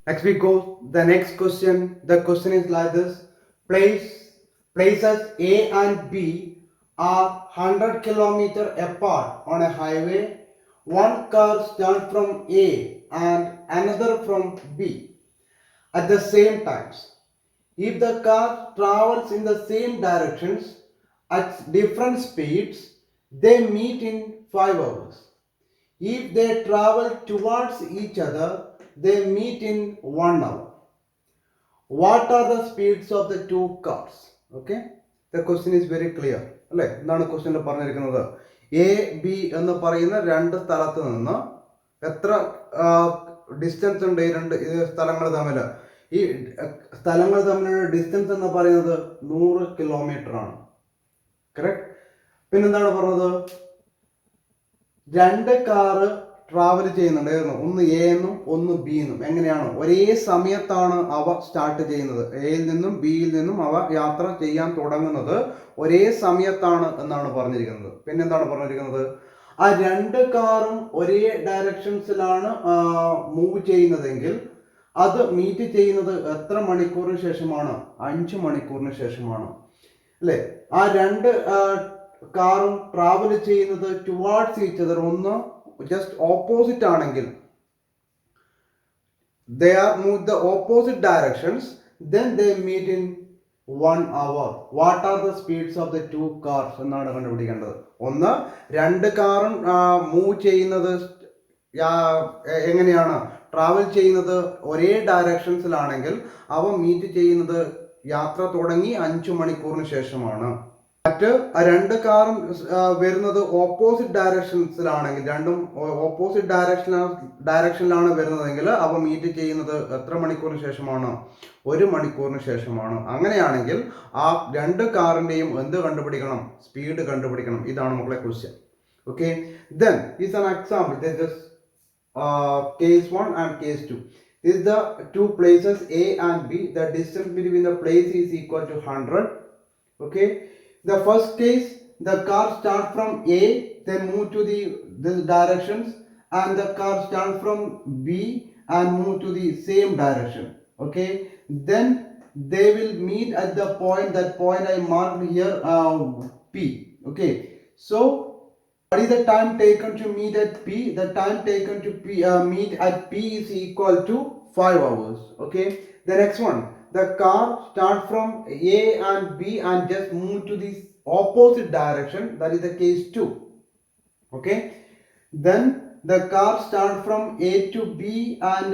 Next we go the next question. The question is like this: places A and B are 100 kilometer apart on a highway. One car starts from A and another from B at the same times. If the car travels in the same directions at different speeds, they meet in 5 hours. If they travel towards each other, they meet in 1 hour. What are the speeds of the two cars? Okay, the question is very clear. അല്ലേ, എന്താണ് ക്വസ്റ്റ്യനിൽ പറഞ്ഞിരിക്കുന്നത്? A B എന്ന് പറയുന്ന രണ്ട് സ്ഥലത്ത് നിന്ന് എത്ര ഡിസ്റ്റൻസ് ഉണ്ട് ഈ രണ്ട് സ്ഥലങ്ങൾ തമ്മിൽ? ഈ സ്ഥലങ്ങൾ തമ്മിലുള്ള ഡിസ്റ്റൻസ് എന്ന് പറയുന്നത് 100 കിലോമീറ്റർ ആണ്. കറക്റ്റ്. പിന്നെന്താണ് പറഞ്ഞത്? രണ്ട് കാറ് ട്രാവൽ ചെയ്യുന്നുണ്ടായിരുന്നു, ഒന്ന് എ എന്നും ഒന്ന് ബി എന്നും. എങ്ങനെയാണ്? ഒരേ സമയത്താണ് അവ സ്റ്റാർട്ട് ചെയ്യുന്നത്. എയിൽ നിന്നും ബിയിൽ നിന്നും അവ യാത്ര ചെയ്യാൻ തുടങ്ങുന്നത് ഒരേ സമയത്താണ് എന്നാണ് പറഞ്ഞിരിക്കുന്നത്. പിന്നെന്താണ് പറഞ്ഞിരിക്കുന്നത്? ആ രണ്ട് കാറും ഒരേ ഡയറക്ഷൻസിലാണ് മൂവ് ചെയ്യുന്നതെങ്കിൽ അത് മീറ്റ് ചെയ്യുന്നത് എത്ര മണിക്കൂറിന് ശേഷമാണ്? 5 മണിക്കൂറിന് ശേഷമാണ്. അല്ലേ? ആ രണ്ട് കാറും ട്രാവൽ ചെയ്യുന്നത് ടുവാർഡ്സ് ഈച്ച് അതർ, ഒന്ന് ജസ്റ്റ് ഓപ്പോസിറ്റ് ആണെങ്കിൽ, they are move the opposite directions, then they meet in 1 hour. What are the speeds of the two cars എന്നാണ് കണ്ടുപിടിക്കേണ്ടത്. ഒന്ന്, രണ്ട് കാറും മൂവ് ചെയ്യുന്നത് എങ്ങനെയാണ്? ട്രാവൽ ചെയ്യുന്നത് ഒരേ ഡയറക്ഷൻസിലാണെങ്കിൽ അവ മീറ്റ് ചെയ്യുന്നത് യാത്ര തുടങ്ങി 5 മണിക്കൂറിന് ശേഷമാണ്. മറ്റ് രണ്ട് കാറും വരുന്നത് ഓപ്പോസിറ്റ് ഡയറക്ഷൻസിലാണെങ്കിൽ, രണ്ടും ഓപ്പോസിറ്റ് ഡയറക്ഷനിലാണ് വരുന്നതെങ്കിൽ അവ മീറ്റ് ചെയ്യുന്നത് എത്ര മണിക്കൂറിന് ശേഷമാണ്? 1 മണിക്കൂറിന് ശേഷമാണ്. അങ്ങനെയാണെങ്കിൽ ആ രണ്ട് കാറിന്റെയും എന്ത് കണ്ടുപിടിക്കണം? സ്പീഡ് കണ്ടുപിടിക്കണം. ഇതാണ് മക്കളെ question. Okay, then is an example. This is case 1 and case 2. This is the two places A and B. The distance between the place is equal to 100. Okay. The first case, the car start from A, then move to this directions, and the car start from B and move to the same direction. Okay, then they will meet at the point. That point I marked here, P. Okay, so what is the time taken to meet at P? The time taken to meet at P is equal to 5 hours. Okay, the next one. The car start from A and B and just move to the opposite direction. That is the case 2. Okay. Then the car start from A to B and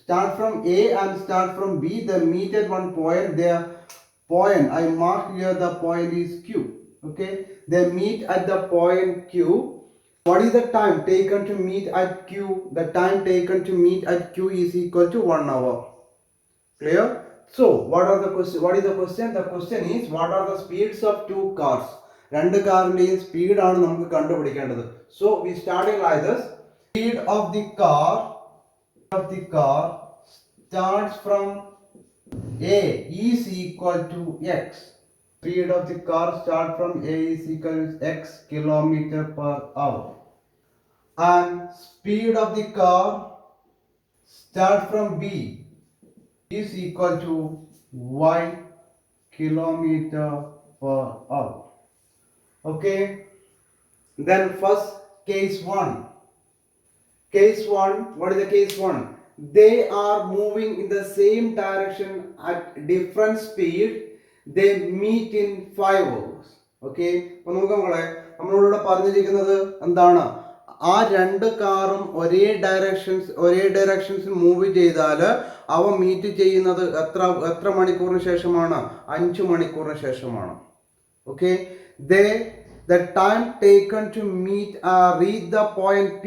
start from A and start from B. They meet at one point. Their point I mark here. The point is Q. Okay. They meet at the point Q. What is the time taken to meet at Q? The time taken to meet at Q is equal to 1 hour. Clear? So what is the question? The question is, what are the speeds of two cars? രണ്ട് കാറിന്റെയും speed ആണ് നമുക്ക് കണ്ടുപിടിക്കേണ്ടത്. So we starting like this. Speed of the car starts from A is equal to X. Speed of the car start from A is equal to X kilometer per hour. And speed of the car start from B is equal to Y kilometer per hour. Okay, then first case 1. What is the case 1? They are moving in the same direction at different speed. They meet in 5 hours. Okay, അപ്പോൾ നോക്കാം നമ്മളോട് പറഞ്ഞിരിക്കുന്നത് എന്താണ്? ആ രണ്ട് കാറും ഒരേ ഡയറക്ഷൻസിൽ move ചെയ്താൽ അവ മീറ്റ് ചെയ്യുന്നത് എത്ര മണിക്കൂറിന് ശേഷമാണ്? 5 മണിക്കൂറിന് ശേഷമാണ്. Okay, the time taken to reach the point P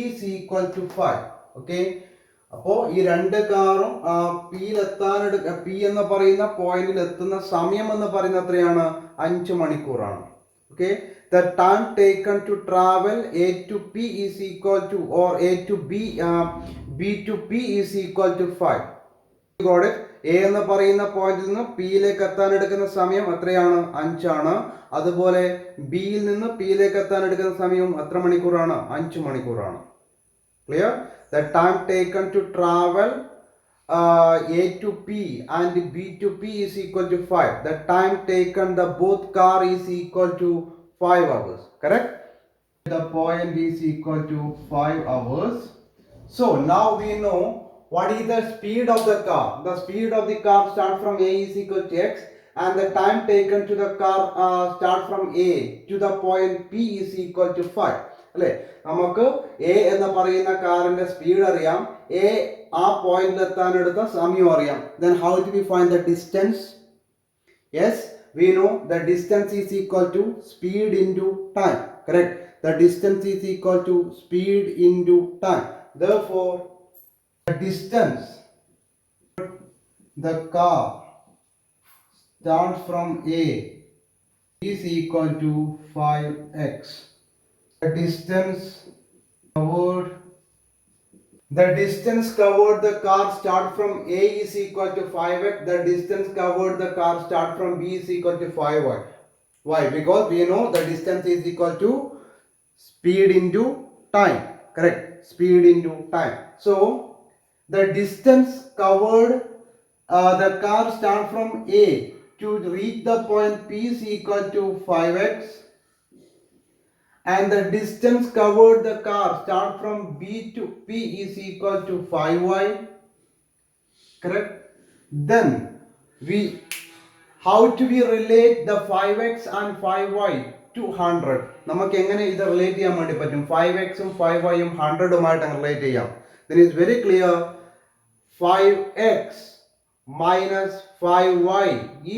is equal to 5. Okay, അപ്പോൾ ഈ രണ്ട് കാറും പി എന്ന് പറയുന്ന പോയിന്റിൽ എത്തുന്ന സമയം എന്ന് പറയുന്നത് എത്രയാണ്? 5 മണിക്കൂറാണ്. Okay, the time taken to travel A to P is equal to, or A to B, B to P is equal to 5. got it? A എന്ന് പറയുന്ന പോയിന്റിൽ നിന്ന് പിയിലേക്ക് എത്താൻ എടുക്കുന്ന സമയം എത്രയാണ്? 5 ആണ്. അതുപോലെ ബിയിൽ നിന്ന് പിയിലേക്ക് എത്താൻ എടുക്കുന്ന സമയം എത്ര മണിക്കൂറാണ്? 5 മണിക്കൂറാണ്. Clear? The time taken to travel A to P and B to P is equal to 5. The time taken the both car is equal to 5 hours. Correct? The point is equal to 5 hours. So now we know what is the speed of the car. The speed of the car start from A is equal to X, and the time taken to the car start from A to the point P is equal to 5. അല്ലേ, നമുക്ക് A എന്ന് പറയുന്ന കാറിന്റെ speed അറിയാം, A ആ പോയിന്റിൽ എത്താൻ എടുത്ത സമയം അറിയാം. Then how do we find the distance? Yes, we know the distance is equal to speed into time. Correct? The distance is equal to speed into time. Therefore, the distance the car starts from A is equal to 5x. The distance covered the car start from A is equal to 5x. The distance covered the car start from B is equal to 5y. Why? Because we know the distance is equal to speed into time. Correct? Speed into time. So the distance covered the car start from A to reach the point P is equal to 5x, and the distance covered the car start from B to P is equal to 5y. Correct? Then how do we relate the 5x and 5y to 100? നമുക്ക് എങ്ങനെ ഇത് relate ചെയ്യാൻ വേണ്ടി പറ്റും? 5x ഉം 5y ഉം 100 ഉമായിട്ട് relate ചെയ്യാം. Then it's very clear, 5x minus 5y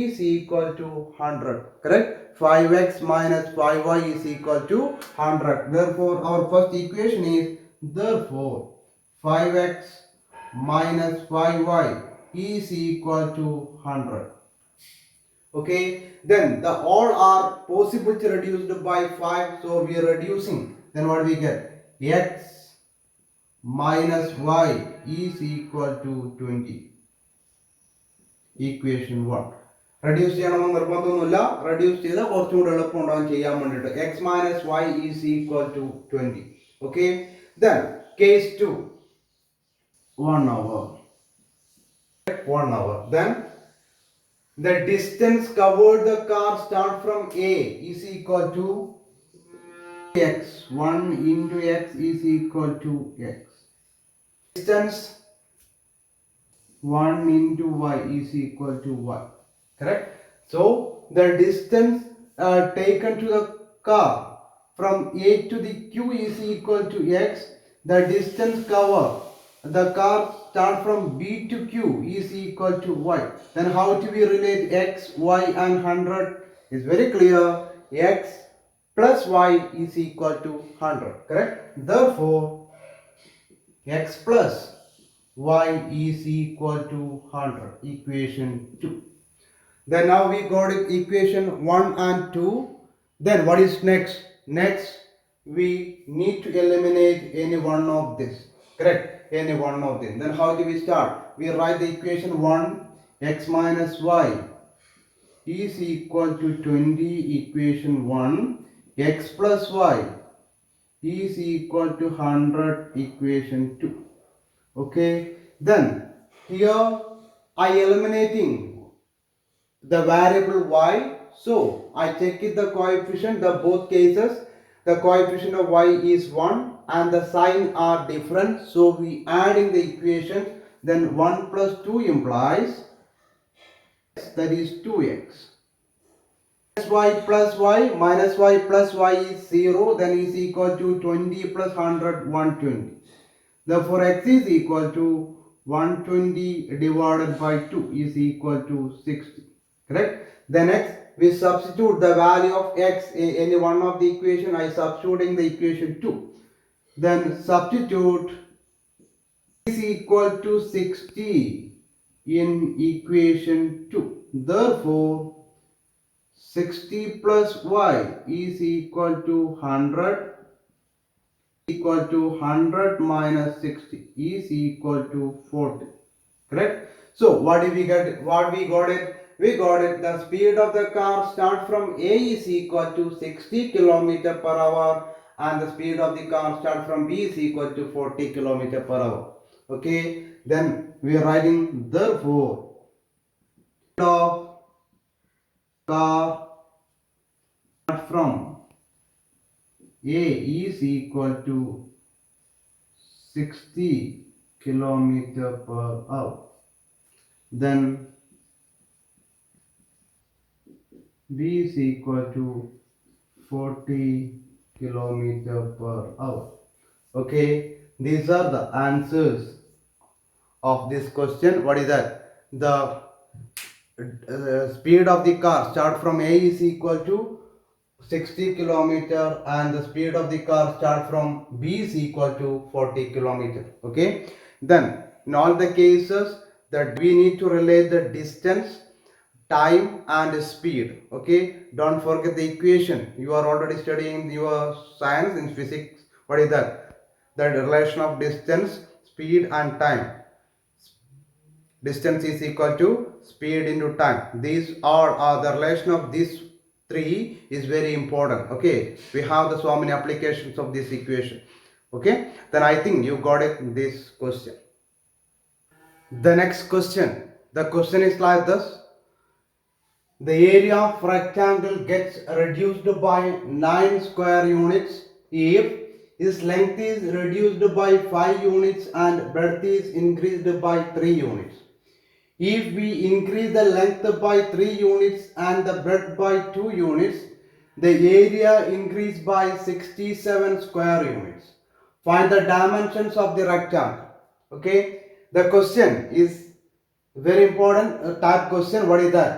is equal to 100. Correct? 5x minus 5y is equal to 100. Therefore, our first equation is, therefore 5x minus 5y is equal to 100. Okay, then the all are possibility reduced by 5, so we are reducing. Then what we get? X minus y is equal to 20. Equation 1. Reduce ചെയ്യണമെന്ന് നിർബന്ധമൊന്നുമില്ല, reduce ചെയ്താൽ കുറച്ചും കൂടെ എളുപ്പം ഉണ്ടാവും ചെയ്യാൻ വേണ്ടിയിട്ട്. X minus y is equal to 20. Okay, then case 2, 1 hour. 1 hour. Then the distance covered the car start from A is equal to x. 1 into x is equal to x. Distance 1 into y is equal to y. Correct? So the distance taken to the car from A to the Q is equal to x. The distance covered the car start from B to Q is equal to y. Then how do we relate x, y and 100? It's very clear. X plus y is equal to 100. Correct? Therefore, x plus y is equal to 100. Equation 2. Then now we got it, equation 1 and 2. Then what is next? Next we need to eliminate any one of this. Correct? Any one of them. Then how do we start? We write the equation 1, x minus y is equal to 20. Equation 1, x plus y is equal to 100. Equation 2. Okay, then here I eliminating the variable y, so I check it the coefficient, the both cases the coefficient of y is 1 and the sign are different, so we adding the equation. Then 1 plus 2 implies that is 2x. Y plus y minus y plus y is 0, then is equal to 20 plus 100, 120. Therefore x is equal to 120 divided by 2 is equal to 60. Correct? Then next we substitute the value of x in any one of the equation. I substituting the equation 2. Then substitute is equal to 60 in equation 2. Therefore 60 plus y is equal to 100, equal to 100 minus 60 is equal to 40. Correct? So what did we get? What we got it? We got it. The speed of the car start from A is equal to 60 km per hour and the speed of the car start from B is equal to 40 kilometer per hour. Okay, then we are writing therefore speed of car from A is equal to 60 kilometer per hour. Then B is equal to 40 kilometer per hour. Okay, these are the answers of this question. What is that? The speed of the car start from A is equal to 60 kilometer and the speed of the car start from B is equal to 40 kilometer. Okay, then in all the cases that we need to relate the distance, time and speed. Okay, don't forget the equation. You are already studying your science in physics. What is that? The relation of distance, speed and time. Distance is equal to speed into time. These are the relation of these three is very important. Okay, we have the so many applications of this equation. Okay, then I think you got it this question. The next question, the question is like this: the area of rectangle gets reduced by 9 square units if its length is reduced by 5 units and breadth is increased by 3 units. If we increase the length by 3 units and the breadth by 2 units, the area increased by 67 square units. Find the dimensions of the rectangle. Okay, the question is very important type question. What is that?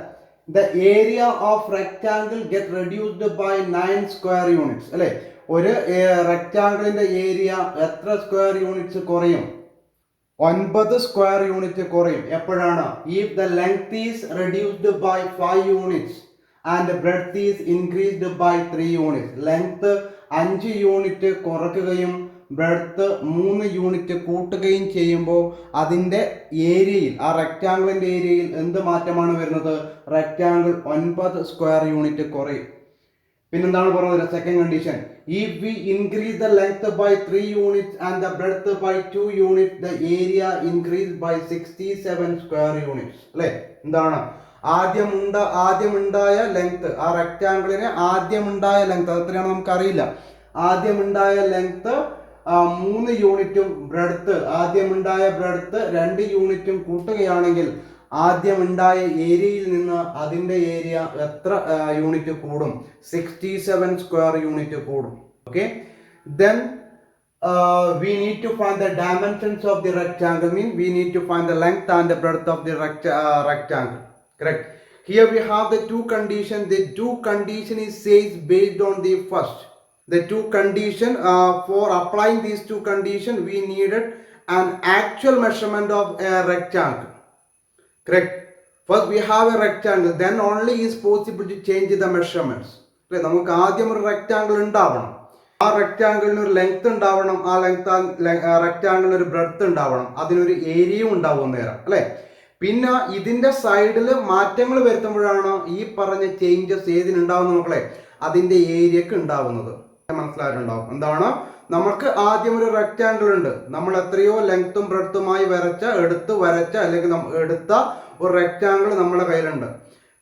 The area of rectangle get reduced by 9 square units. അല്ലെ, ഒരു റെക്ടാങ്കിളിന്റെ area എത്ര square units കുറയും? 9 square unit കുറയും. എപ്പോഴാണ്? if the length is reduced by 5 units and breadth is increased by 3 units. Length 5 unit കുറയ്ക്കുകയും breadth 3 unit കൂട്ടുകയും ചെയ്യുമ്പോൾ അതിൻ്റെ ഏരിയയിൽ, ആ റെക്റ്റാങ്കിളിൻ്റെ ഏരിയയിൽ എന്ത് മാറ്റമാണ് വരുന്നത്? റെക്റ്റാങ്കിൾ 9 സ്ക്വയർ യൂണിറ്റ് കുറയും. പിന്നെന്താണ് പറയുന്നത്? Second condition, if we increase the length by 3 units and the breadth by 2 units, the area increased by 67 square units. അല്ലേ? എന്താണ്? ആദ്യമുണ്ടായ ലെങ്ത്, ആ റെക്റ്റാങ്കിളിന് ആദ്യമുണ്ടായ ലെങ്ത് അതെത്രയാണ് നമുക്കറിയില്ല. ആദ്യമുണ്ടായ ലെങ്ത് 3 യൂണിറ്റും ആദ്യമുണ്ടായ ബ്രെഡ്ത്ത് 2 യൂണിറ്റും കൂട്ടുകയാണെങ്കിൽ ആദ്യമുണ്ടായ ഏരിയയിൽ നിന്ന് അതിൻ്റെ ഏരിയ എത്ര യൂണിറ്റ് കൂടും? 67 സ്ക്വയർ യൂണിറ്റ് കൂടും. Okay, then we need to find the dimensions of the rectangle. Mean we need to find the length and the breadth of the rectangle. Correct. Here we have the two conditions. The two condition is says based on the first. The two condition, for applying these two condition we needed an actual measurement of a rectangle. Correct. First we have a rectangle, then only is possible to change the measurements. അല്ലെ, നമുക്ക് ആദ്യം ഒരു rectangle ഉണ്ടാവണം, ആ റെക്റ്റാങ്കിളിന് ഒരു length ഉണ്ടാവണം, ആ റെക്റ്റാങ്കിളിന് ഒരു ബ്രെഡ്ത്ത് ഉണ്ടാവണം, അതിനൊരു ഏരിയയും ഉണ്ടാവും നേരം. അല്ലെ, പിന്നെ ഇതിന്റെ സൈഡിൽ മാറ്റങ്ങൾ വരുത്തുമ്പോഴാണ് ഈ പറഞ്ഞ ചേഞ്ചസ് ഏതിനുണ്ടാവുന്ന മക്കളെ? അതിന്റെ ഏരിയക്ക് ഉണ്ടാവുന്നത്. മനസ്സിലായിട്ടുണ്ടാവും. എന്താണ്? നമുക്ക് ആദ്യം ഒരു റെക്റ്റാങ്കിൾ ഉണ്ട്, നമ്മൾ എത്രയോ ലെങ്ത്തും ബ്രെഡ്ത്തുമായി വരച്ച അല്ലെങ്കിൽ എടുത്ത ഒരു റെക്റ്റാങ്കിൾ നമ്മുടെ കയ്യിലുണ്ട്.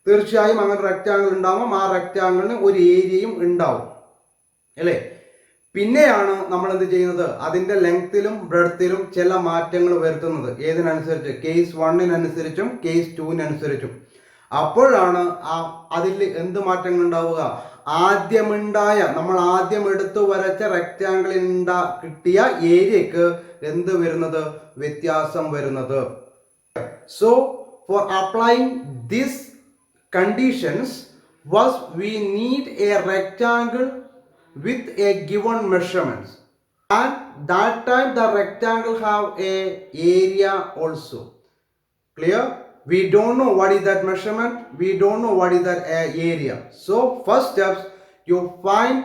തീർച്ചയായും അങ്ങനെ റെക്റ്റാങ്കിൾ ഉണ്ടാവും, ആ റെക്റ്റാങ്കിളിന് ഒരു ഏരിയയും ഉണ്ടാവും. അല്ലേ? പിന്നെയാണ് നമ്മൾ എന്ത് ചെയ്യുന്നത്? അതിന്റെ ലെങ്ത്തിലും ബ്രെഡ്ത്തിലും ചില മാറ്റങ്ങൾ വരുത്തുന്നത്. ഏതിനനുസരിച്ച്? കേസ് 1-നനുസരിച്ചും കേസ് 2-നനുസരിച്ചും. അപ്പോഴാണ് അതിൽ എന്ത് മാറ്റങ്ങൾ ഉണ്ടാവുക? നമ്മൾ ആദ്യം എടുത്തു വരച്ച റെക്റ്റാങ്കിളിൽ കിട്ടിയ ഏരിയക്ക് എന്ത് വരുന്നത്? വ്യത്യാസം വരുന്നത്. So for applying these conditions, first we need a rectangle with a given measurements, and that time the rectangle have a area also. Clear? We don't know what is that measurement, we don't know what is that area. So first steps, you find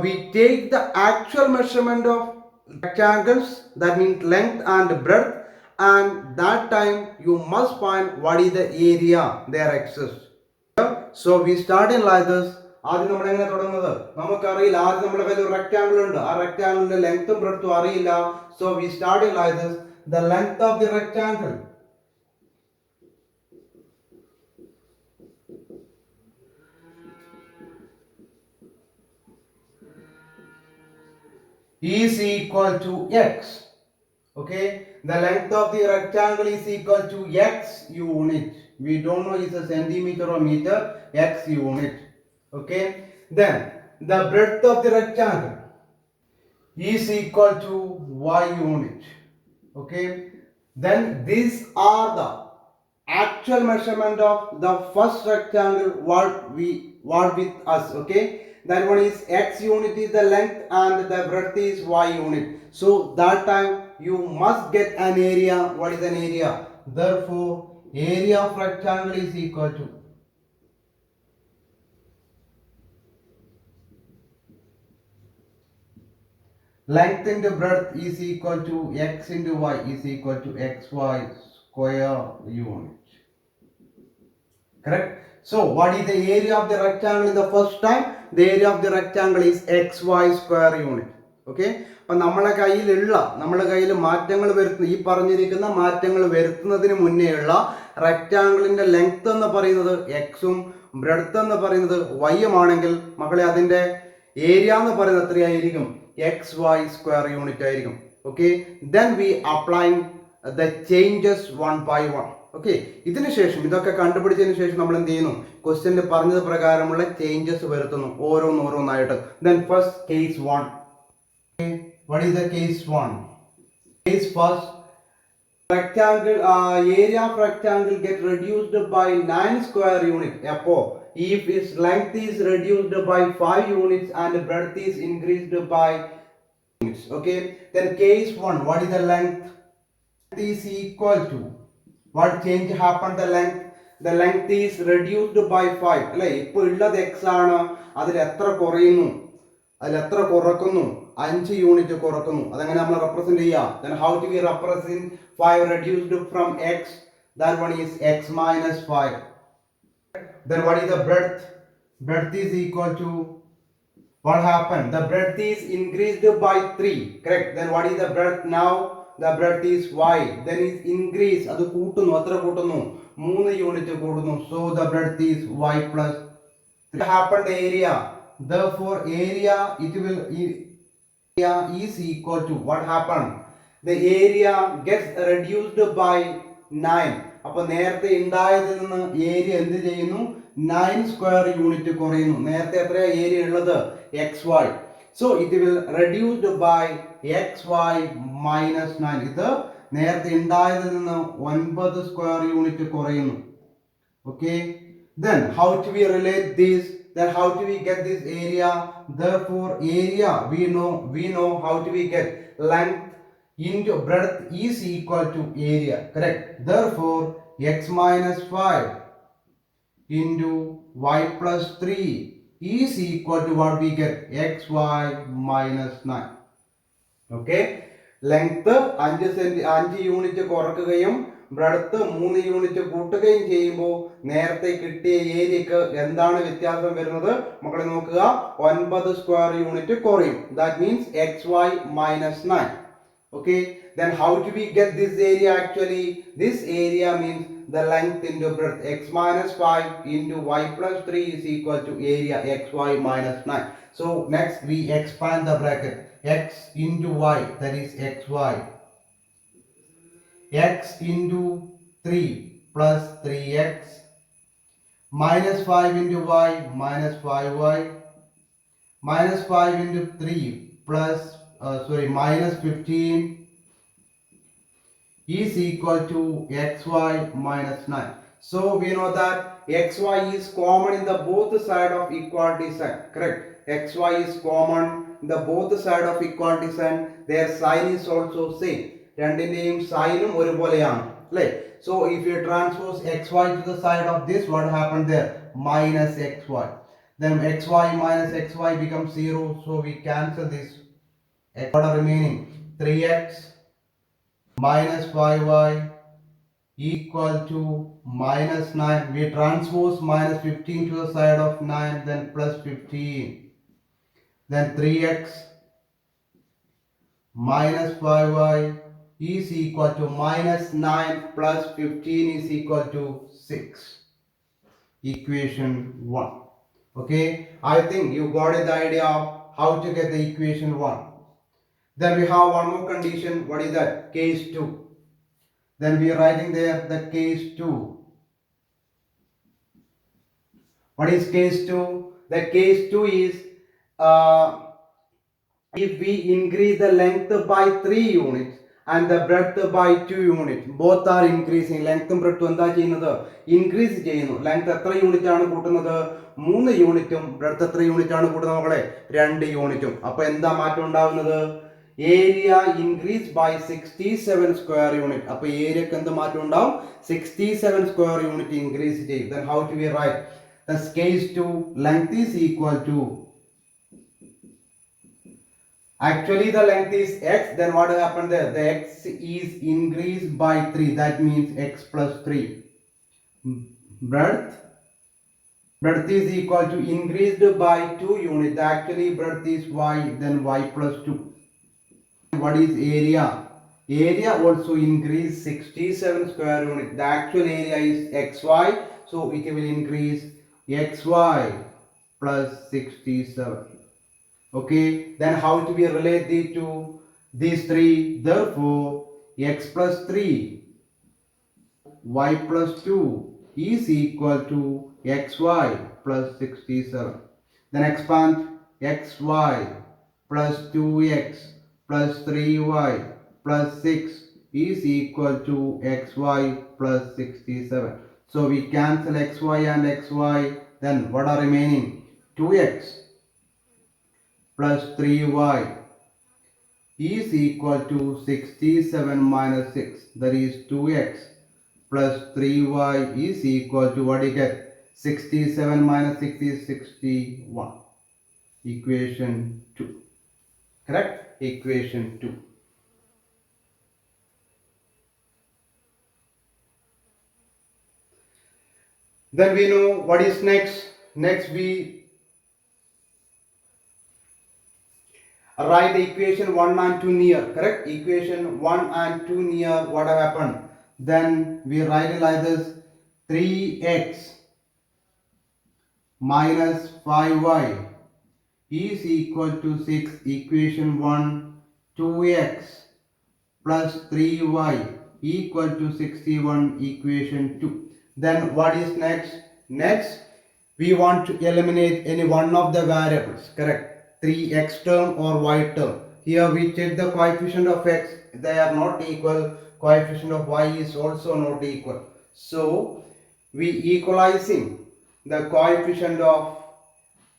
we take the actual measurement of rectangles, that means length and breadth, and that time you must find what is the area there exists. So we start in like this. ആദ്യം നമ്മൾ എങ്ങനെ തുടങ്ങുന്നത്? നമുക്കറിയില്ല. ആദ്യം നമ്മുടെ കയ്യിൽ ഒരു rectangle ഉണ്ട്. ആ റെക്ടാങ്കിളിന്റെ ലെങ്ത്തും ബ്രെഡ്ത്തും അറിയില്ല. So we starting like this. The length of the rectangle is equal to x. Okay, the length of the rectangle is equal to x unit. We don't know is a centimeter or meter. X unit. Okay, then the breadth of the rectangle is equal to y unit. Okay, then these are the actual measurement of the first rectangle what with us. Okay, that one is x unit is the length and the breadth is y unit. So that time you must get an area. What is an area? Therefore area of rectangle is equal to length into breadth is equal to x into y is equal to xy square unit. Correct? So what is the area of the rectangle in the first time? The area of the rectangle is xy square unit. Okay? അപ്പൊ നമ്മുടെ കയ്യിൽ മാറ്റങ്ങൾ വരുത്തുന്ന ഈ പറഞ്ഞിരിക്കുന്ന മാറ്റങ്ങൾ വരുത്തുന്നതിന് മുന്നേയുള്ള റെക്ടാങ്കിളിന്റെ length എന്ന് പറയുന്നത് എക്സും ബ്രെഡ്ത്ത് എന്ന് പറയുന്നത് വൈയും ആണെങ്കിൽ മക്കളെ അതിന്റെ ഏരിയ എന്ന് പറയുന്നത് എത്രയായിരിക്കും? എക്സ് വൈ സ്ക്വയർ യൂണിറ്റ് ആയിരിക്കും. Okay, then we applying the changes one by one. Okay, ഇതിനുശേഷം ഇതൊക്കെ കണ്ടുപിടിച്ചതിന് ശേഷം നമ്മൾ എന്ത് ചെയ്യുന്നു? ക്വസ്റ്റ്യനിൽ പറഞ്ഞത് പ്രകാരമുള്ള ചേഞ്ചസ് വരുത്തുന്നു ഓരോന്നായിട്ട്. Then first case 1. What is the case 1? Case first, rectangle area of rectangle get reduced by 9 square unit. Therefore, if its length is reduced by 5 units and breadth is increased by units. Okay, then case 1, what is the length? Is equal to what change happened? The length is reduced by 5. അല്ലേ, ഇപ്പോൾ ഉള്ളത് x ആണ്, അതിൽ എത്ര കുറയുന്നു? അതിൽ എത്ര കുറക്കുന്നു? 5 unit കുറക്കുന്നു. അതെങ്ങനെ നമ്മൾ റെപ്രസെന്റ് ചെയ്യാം? Then how do we represent 5 reduced from x? That one is x minus 5. Then what is the breadth? Breadth is equal to what happened? The breadth is increased by 3. Correct? Then what is the breadth now? The breadth is y. Then is increase. അത് കൂട്ടുന്നു. എത്ര കൂട്ടുന്നു? 3 unit കൂടുന്നു. So the breadth is y plus 3. What happened? The area. Therefore area is equal to what happened? The area gets reduced by 9. അപ്പോൾ നേരത്തെ ഉണ്ടായതിൽ നിന്ന് area എന്ത് ചെയ്യുന്നു? 9 സ്ക്വയർ യൂണിറ്റ് കുറയുന്നു. നേരത്തെ എത്ര ഏരിയ ഉള്ളത്? xy. So it will reduced by xy minus 9. ഇത് നേരത്തെ ഉണ്ടായതിൽ നിന്ന് 9 സ്ക്വയർ യൂണിറ്റ് കുറയുന്നു. Okay, then how do we relate this? Then how do we get this area? Therefore area we know how do we get? Length into breadth is equal to area. Correct? Therefore x minus 5 into y plus 3 is equal to what we get? xy minus 9. Okay, length 5 unit കുറക്കുകയും breadth 3 unit കൂട്ടുകയും ചെയ്യുമ്പോൾ നേരത്തെ കിട്ടിയ ഏരിയക്ക് എന്താണ് വ്യത്യാസം വരുന്നത്? മക്കളെ നോക്കുക, 9 സ്ക്വയർ യൂണിറ്റ് കുറയും. That means xy minus 9. Okay, then how do we get this area? Actually this area means the length into breadth. X minus 5 into y plus 3 is equal to area xy minus 9. So next we expand the bracket. X into y, that is xy. X into 3 plus 3x minus 5 into y minus 5y minus 5 into 3 plus minus 15 is equal to xy minus 9. So we know that xy is common in the both side of equality sign. Correct? Xy is common in the both side of equality sign. Their sign is also same. രണ്ടിന്റെയും സൈനും ഒരുപോലെയാണ്, അല്ലേ? So if you transpose xy to the side of this, what happened there? Minus xy. Then xy minus xy becomes 0. So we cancel this. What are remaining? 3x minus 5y equal to minus 9. We transpose minus 15 to the side of 9, then plus 15. Then 3x minus 5y is equal to minus 9 plus 15 is equal to 6. Equation 1. Okay, I think you got the idea of how to get the equation 1. Then we have one more condition. What is that? Case 2. Then we are writing there the case 2. What is case 2? The case 2 is if we increase the length by 3 units and the breadth by 2 units, both are increasing. Length and breadth എന്താ ചെയ്യുന്നത്? Increase ചെയ്യുന്നു. Length എത്ര unit ആണ് കൂട്ടുന്നത്? 3 യൂണിറ്റും breadth എത്ര unit ആണ് കൂട്ടുന്നത് മക്കളെ? 2 യൂണിറ്റും. അപ്പോൾ എന്താ മാറ്റം ഉണ്ടാവുന്നത്? Area increase by 67 square unit. അപ്പോൾ ഏരിയക്ക് എന്ത് മാറ്റം ഉണ്ടാവും? 67 സ്ക്വയർ യൂണിറ്റ് ഇൻക്രീസ് ചെയ്യും. Then how to we write? The case 2 length is equal to, actually the length is x, then what happened there? The x is increased by 3, that means x plus 3. Breadth is equal to increased by 2 units, actually breadth is y, then y plus 2. What is area? Area also increase 67 square unit. The actual area is xy, so it will increase xy plus 67. Okay, then how to we relate these three? Therefore x plus 3 y plus 2 is equal to xy plus 67. Then expand xy plus 2x plus 3y plus 6 is equal to xy plus 67. So we cancel xy and xy, then what are remaining? 2x plus 3y is equal to 67 minus 6, that is 2x plus 3y is equal to, what do you get? 67 minus 6 is 61. Equation 2. Correct? Equation 2. Then we know what is next. Next we write the equation 1 and 2 near. Correct? Equation 1 and 2 near. What happened? Then we write it like this: 3x minus 5y is equal to 6. Equation 1. 2x plus 3y equal to 61. Equation 2. Then what is next? Next we want to eliminate any one of the variables. Correct? 3x term or y term. Here we check the coefficient of x. They are not equal. Coefficient of y is also not equal. So we equalizing the coefficient of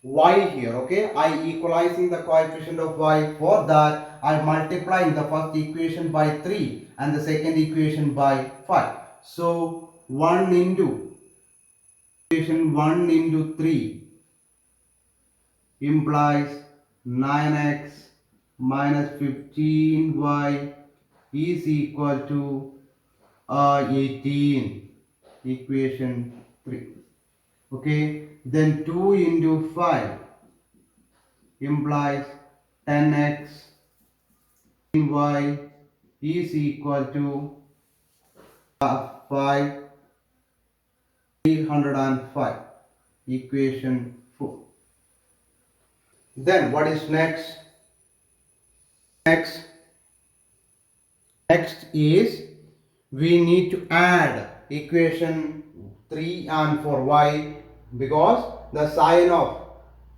y here. Okay, I equalizing the coefficient of y. For that I multiplying the first equation by 3 and the second equation by 5. So 1 into equation 1 into 3 implies 9x minus 15y is equal to 18. Equation 3. Okay, then 2 into 5 implies 10x y is equal to 305. Equation 4. Then what is next? Next is we need to add equation 3 and 4. Why? Because the sign of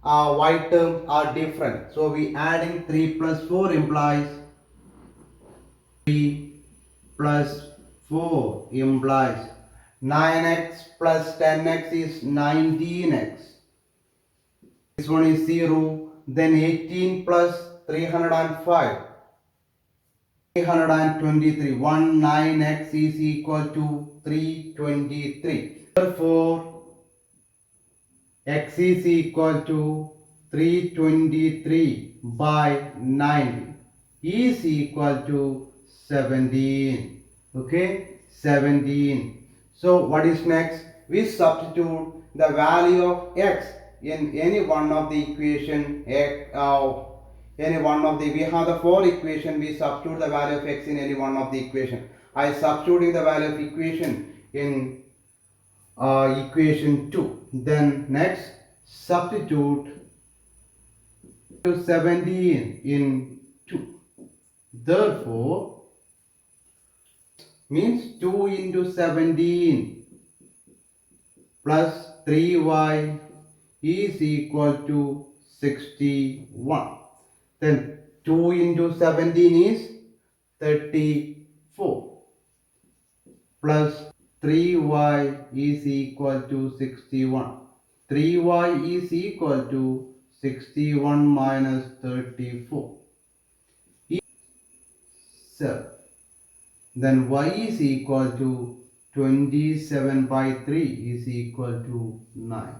y terms are different. So we adding 3 plus 4 implies 3 plus 4 implies 9x plus 10x is 19x. This one is 0. Then 18 plus 305. 323. 19x is equal to 323. Therefore, x is equal to 323 by 90 is equal to 17. Okay, 17. So what is next? We substitute the value of x in any one of the equation. Any one of the, we have the four equation. We substitute the value of x in any one of the equation. I substituting the value of equation in equation 2. Then next substitute 17 in 2. Therefore means 2 into 17 plus 3y is equal to 61. Then 2 into 17 is 34 plus 3y is equal to 61. 3y is equal to 61 minus 34. 7. Then y is equal to 27 by 3 is equal to 9.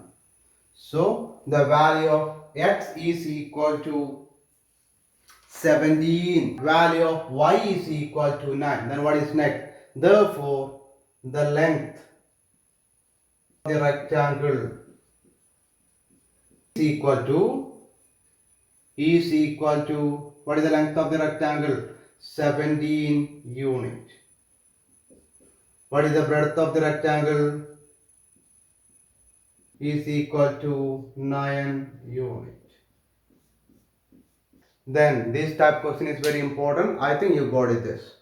So the value of x is equal to 17. Value of y is equal to 9. Then what is next? Therefore, the length of the rectangle is equal to what is the length of the rectangle? 17 unit. What is the breadth of the rectangle? Is equal to 9 unit. Then this type question is very important. I think you got it this.